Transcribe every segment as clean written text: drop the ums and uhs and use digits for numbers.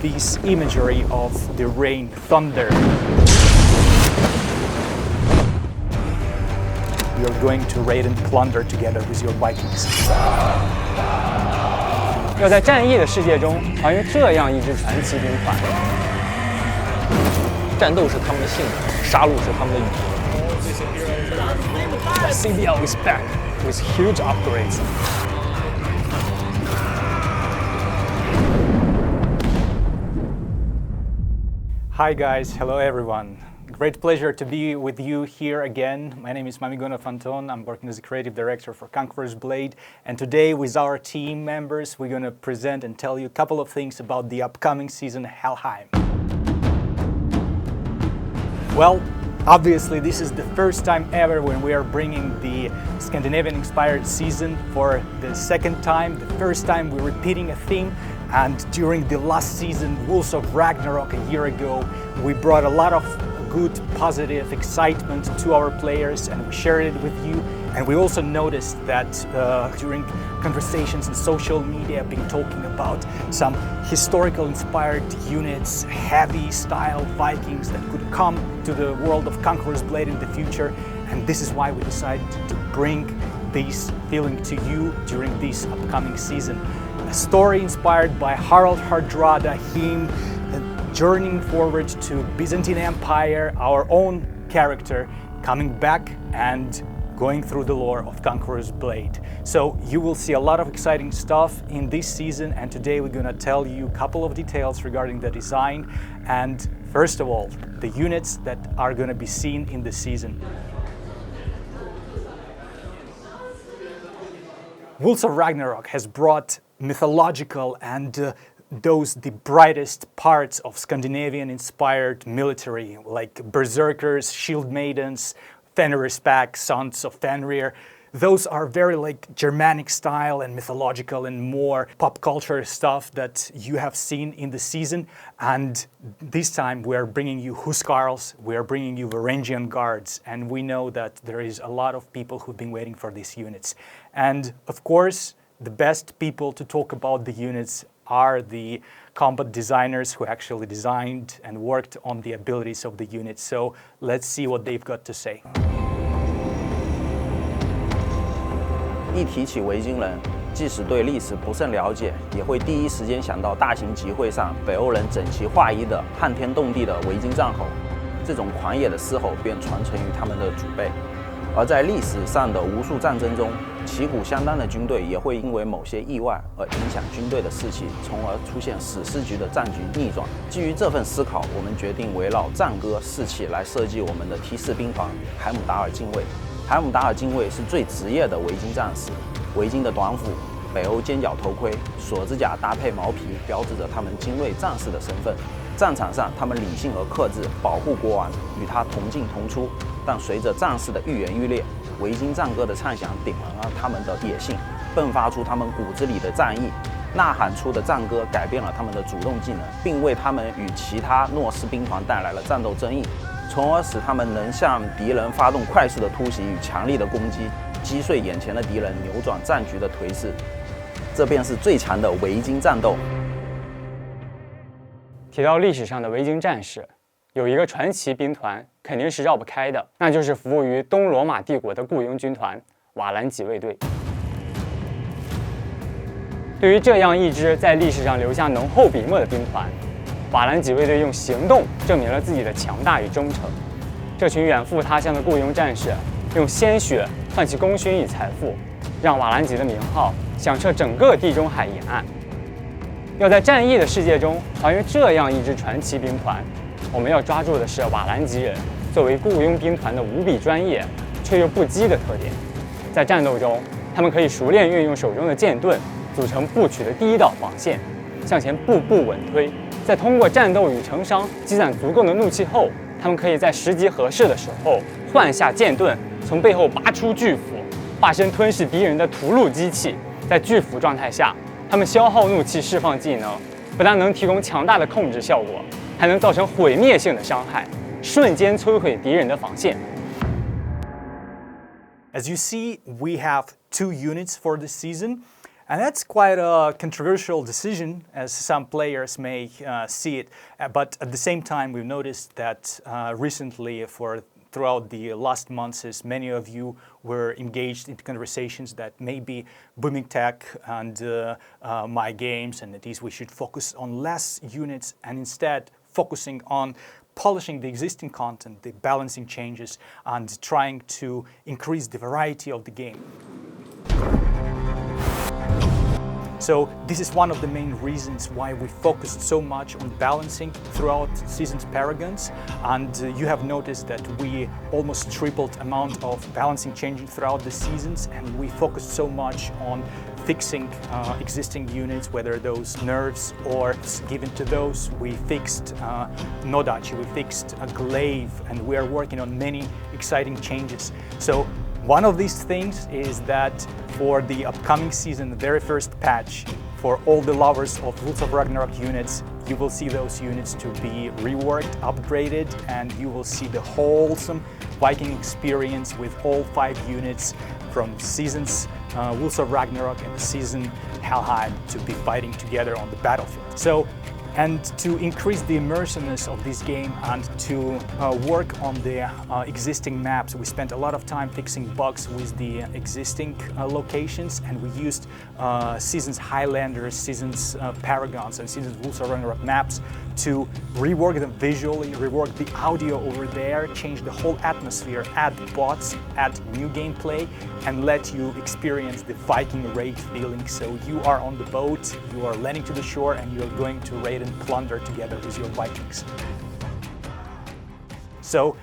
this imagery of the rain, thunder. You're going to raid and plunder together with your Vikings. 要在战役的世界中还原这样一支传奇兵团。战斗是他们的性格，杀戮是他们的语言。CBL is back with huge upgrades. Hi guys, hello everyone. Great pleasure to be with you here again. My name is Mamigona Fanton. I'm working as a creative director for Conqueror's Blade. And today with our team members, we're going to present and tell you a couple of things about the upcoming season Helheim. Well, obviously this is the first time ever when we are bringing the Scandinavian-inspired season for the second time. The first time we're repeating a theme. And during the last season, Wolves of Ragnarok a year ago, we brought a lot of good, positive excitement to our players and we shared it with you. And we also noticed that during conversations in social media, been talking about some historical inspired units, heavy style Vikings that could come to the world of Conqueror's Blade in the future. And this is why we decided to bring this feeling to you during this upcoming season. A story inspired by Harald Hardrada, him journeying forward to Byzantine Empire, our own character coming back and going through the lore of Conqueror's Blade. So you will see a lot of exciting stuff in this season, and today we're going to tell you a couple of details regarding the design and first of all, the units that are going to be seen in the season. Wolves of Ragnarok has brought mythological and the brightest parts of Scandinavian-inspired military, like berserkers, shield maidens, Fenrir's pack, sons of Fenrir. Those are very like Germanic style and mythological and more pop culture stuff that you have seen in the season. And this time we're bringing you Huskarls, we're bringing you Varangian Guards, and we know that there is a lot of people who've been waiting for these units. And of course, the best people to talk about the units are the combat designers who actually designed and worked on the abilities of the units. So let's see what they've got to say. 一提起维京人，即使对历史不甚了解，也会第一时间想到大型集会上北欧人整齐划一的撼天动地的维京战吼。这种狂野的嘶吼便传承于他们的祖辈。而在历史上的无数战争中，旗鼓相当的军队也会因为某些意外而影响军队的士气，从而出现史诗级的战局逆转。基于这份思考，我们决定围绕战歌士气来设计我们的T4兵团海姆达尔禁卫。海姆达尔禁卫是最职业的维京战士，维京的短斧、北欧尖角头盔、锁子甲搭配毛皮，标志着他们精锐战士的身份。战场上，他们理性而克制，保护国王，与他同进同出。但随着战士的愈演愈烈，维京战歌的唱响点燃了他们的野性，迸发出他们骨子里的战意。呐喊出的战歌改变了他们的主动技能，并为他们与其他诺斯兵团带来了战斗争议，从而使他们能向敌人发动快速的突袭与强力的攻击，击碎眼前的敌人，扭转战局的颓势。这便是最强的维京战斗。提到历史上的维京战士，有一个传奇兵团肯定是绕不开的，那就是服务于东罗马帝国的雇佣军团瓦兰几卫队。对于这样一支在历史上留下浓厚笔墨的兵团，瓦兰几卫队用行动证明了自己的强大与忠诚。这群远赴他乡的雇佣战士，用鲜血换取功勋与财富，让瓦兰几的名号响彻整个地中海沿岸。要在战役的世界中还原这样一支传奇兵团，我们要抓住的是瓦兰几人作为雇佣兵团的无比专业却又不羁的特点。在战斗中，他们可以熟练运用手中的剑盾，组成部曲的第一道防线，向前步步稳推。在通过战斗与成伤积攒足够的怒气后，他们可以在时机合适的时候换下剑盾，从背后拔出巨斧，化身吞噬敌人的屠戮机器。在巨斧状态下，他们消耗怒气释放技能，不但能提供强大的控制效果，还能造成毁灭性的伤害，瞬间摧毁敌人的防线。As you see, we have two units for this season. And that's quite a controversial decision, as some players may see it. But at the same time, we've noticed that recently, throughout the last months, many of you were engaged in conversations that maybe booming tech and my games, and that is we should focus on less units and instead focusing on polishing the existing content, the balancing changes, and trying to increase the variety of the game. So this is one of the main reasons why we focused so much on balancing throughout season's Paragons, and you have noticed that we almost tripled amount of balancing changing throughout the seasons, and we focused so much on fixing existing units, whether those nerfs or given to those. We fixed Nodachi, we fixed a glaive, and we are working on many exciting changes. So one of these things is that for the upcoming season, the very first patch, for all the lovers of Rules of Ragnarok units, you will see those units to be reworked, upgraded, and you will see the wholesome Viking experience with all 5 units from seasons Rules of Ragnarok and the season Helheim to be fighting together on the battlefield. So, and to increase the immersiveness of this game and to work on the existing maps, we spent a lot of time fixing bugs with the existing locations, and we used Seasons Highlanders, Seasons Paragons, and Seasons Rules of Ragnarok maps to rework them visually, rework the audio over there, change the whole atmosphere, add bots, add new gameplay, and let you experience the Viking raid feeling. So you are on the boat, you are landing to the shore, and you're going to raid and plunder together with your Vikings. So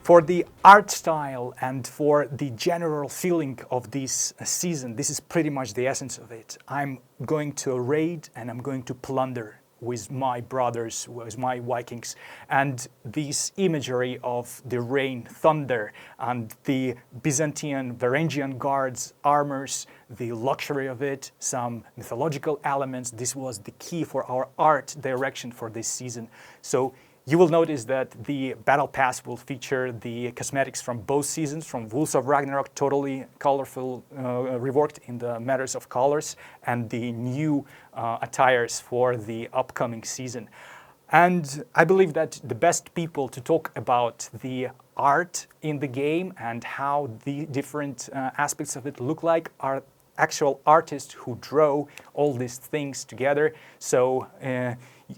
for the art style and for the general feeling of this season, this is pretty much the essence of it. I'm going to raid and I'm going to plunder with my brothers, with my Vikings. And this imagery of the rain, thunder, and the Byzantine, Varangian guards, armors, the luxury of it, some mythological elements, this was the key for our art direction for this season. So you will notice that the Battle Pass will feature the cosmetics from both seasons, from Rules of Ragnarok, totally colorful, reworked in the matters of colors, and the new attires for the upcoming season. And I believe that the best people to talk about the art in the game and how the different aspects of it look like are actual artists who draw all these things together. So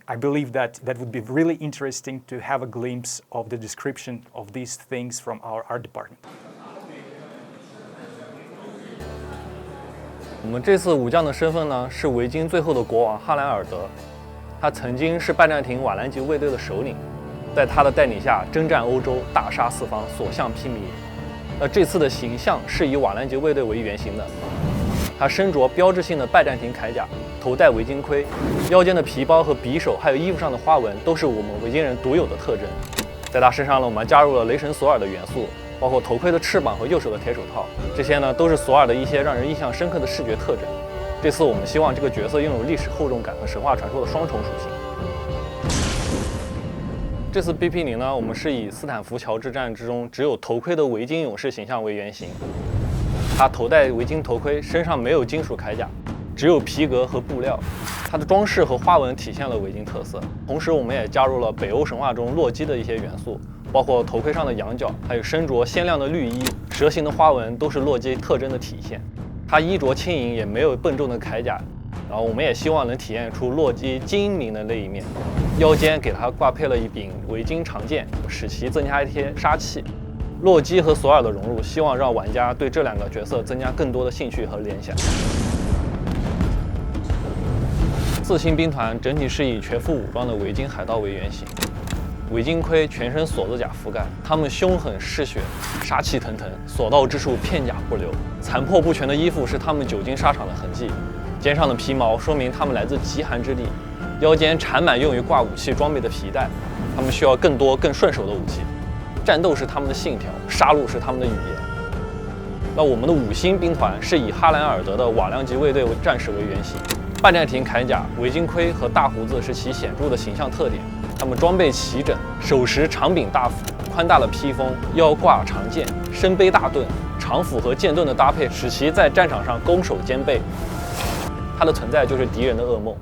I believe that that would be really interesting to have a glimpse of the description of these things from our art department. 我们这次武将的身份呢，是维京最后的国王哈兰尔德。他曾经是拜占庭瓦兰吉卫队的首领，在他的带领下征战欧洲，大杀四方，所向披靡。这次的形象是以瓦兰吉卫队为原型的。他身着标志性的拜占庭铠甲，头戴维京盔，腰间的皮包和匕首，还有衣服上的花纹，都是我们维京人独有的特征。在他身上呢，我们加入了雷神索尔的元素，包括头盔的翅膀和右手的铁手套，这些呢都是索尔的一些让人印象深刻的视觉特征。这次我们希望这个角色拥有历史厚重感和神话传说的双重属性。这次 BP0呢，我们是以斯坦福桥之战之中只有头盔的维京勇士形象为原型。他头戴维京头盔，身上没有金属铠甲，只有皮革和布料。它的装饰和花纹体现了维京特色。同时，我们也加入了北欧神话中洛基的一些元素，包括头盔上的羊角，还有身着鲜亮的绿衣，蛇形的花纹都是洛基特征的体现。他衣着轻盈，也没有笨重的铠甲。然后我们也希望能体现出洛基精明的那一面。腰间给他挂配了一柄维京长剑，使其增加一些杀气。洛基和索尔的融入，希望让玩家对这两个角色增加更多的兴趣和联想。4星兵团整体是以全副武装的维京海盗为原型，维京盔全身锁子甲覆盖，他们凶狠嗜血，杀气腾腾，所到之处片甲不留。残破不全的衣服是他们久经沙场的痕迹，肩上的皮毛说明他们来自极寒之地，腰间缠满用于挂武器装备的皮带，他们需要更多更顺手的武器。战斗是他们的信条，杀戮是他们的语言。那我们的5星兵团是以哈兰尔德的瓦良吉卫队战士为原型，拜占庭铠甲、维京盔和大胡子是其显著的形象特点。他们装备齐整，手持长柄大斧、宽大的披风，腰挂长剑，身背大盾，长斧和剑盾的搭配使其在战场上攻守兼备。它的存在就是敌人的噩梦。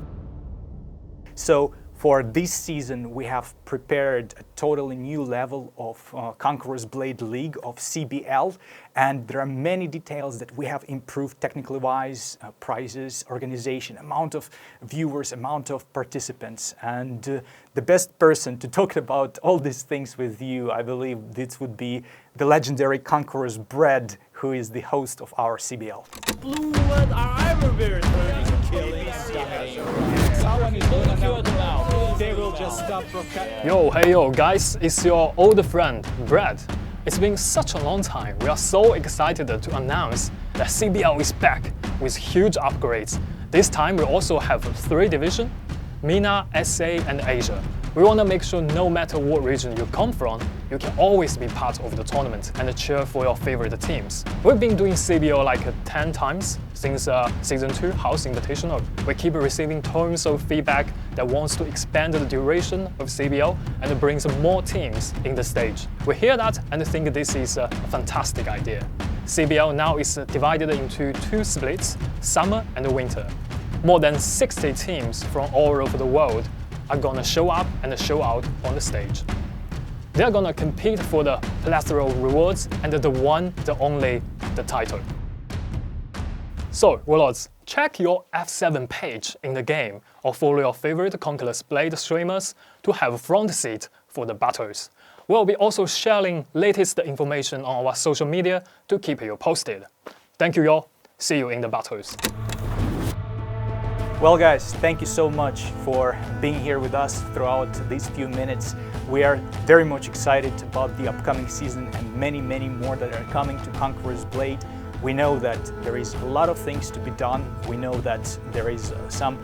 So for this season, we have prepared a totally new level of Conqueror's Blade League of CBL, and there are many details that we have improved technically wise, prizes, organization, amount of viewers, amount of participants, and the best person to talk about all these things with you, I believe this would be the legendary Conqueror's Bread, who is the host of our CBL. Blue ones are everywhere. They will just stop. Yo, hey yo, guys, it's your old friend, Brad. It's been such a long time. We are so excited to announce that CBL is back with huge upgrades. This time we also have 3 divisions, MENA, SA, and Asia. We want to make sure no matter what region you come from, you can always be part of the tournament and cheer for your favorite teams. We've been doing CBL like 10 times since Season 2 House Invitational. We keep receiving tons of feedback that wants to expand the duration of CBL and brings more teams in the stage. We hear that and think this is a fantastic idea. CBL now is divided into 2 splits, summer and winter. More than 60 teams from all over the world are gonna show up and show out on the stage. They're gonna compete for the plethora of rewards and the one, the only, the title. So, Warlords, check your F7 page in the game or follow your favorite Conqueror's Blade streamers to have a front seat for the battles. We'll be also sharing latest information on our social media to keep you posted. Thank you, y'all. See you in the battles. Well guys, thank you so much for being here with us throughout these few minutes. We are very much excited about the upcoming season and many more that are coming to Conqueror's Blade. We know that there is a lot of things to be done. We know that there is some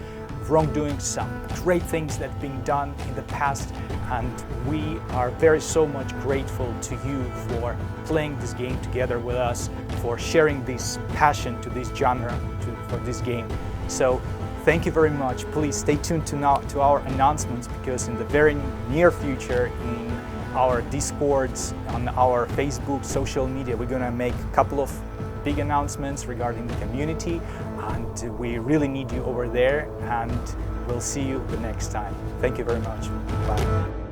wrongdoing, some great things that have been done in the past, and we are so much grateful to you for playing this game together with us, for sharing this passion to this genre, for this game. So thank you very much. Please stay tuned to our announcements, because in the very near future, in our Discords, on our Facebook, social media, we're gonna make a couple of big announcements regarding the community, and we really need you over there, and we'll see you the next time. Thank you very much. Bye.